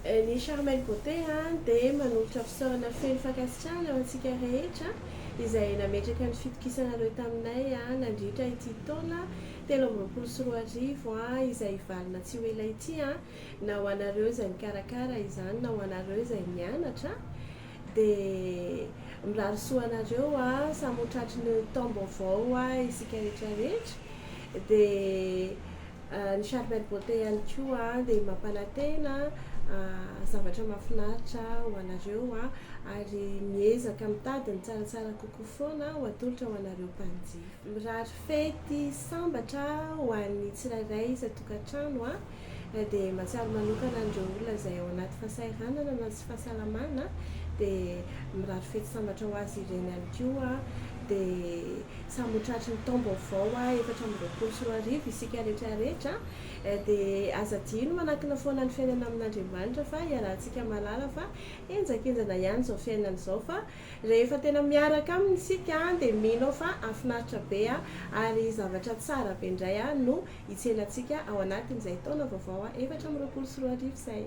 Ny Charmel Beauté dia manolotra fisaorana feno fankasitrahana ho antsika rehetra izay nametraka ny fitokisana taminay nandritra ity taona 2023 izay ivalina tsy ho ela ity na ho anareo izay mikarakara izany na ho anareo izay mianatra dia mirary soa anareo samy ho tratry ny taom-baovao isika rehetrarehetra dia ny Charmel Beauté ihany koa dia mampanantena zavatra mahafinaritra ho anareo ary miezaka mitady ny tsaratsara kokoa foana ho atolotra ho anareo mpanjifa. Mirary fety sambatra ho an'ny tsirairay isan-tokantrano dia mahatsiaro manokana andreo olona izay ao anaty fahasahiranana na sy fahasalamana dia mirary fety sambatra ho azy ireny ihany koa dia samy ho tratry ny taom-baovao 2024 isika rehetrarehetra dia aza dino manakina foana ny fiainana amin'Andriamanitra fa iarahantsika malala fa enjakenjana ihany izao fiainana izao fa rehefa tena miaraka aminy isika dia mino fa afinaritra be ary zavatra tsara be indray no hitselantsika ao anatin'izay taona vaovao 2024 izay.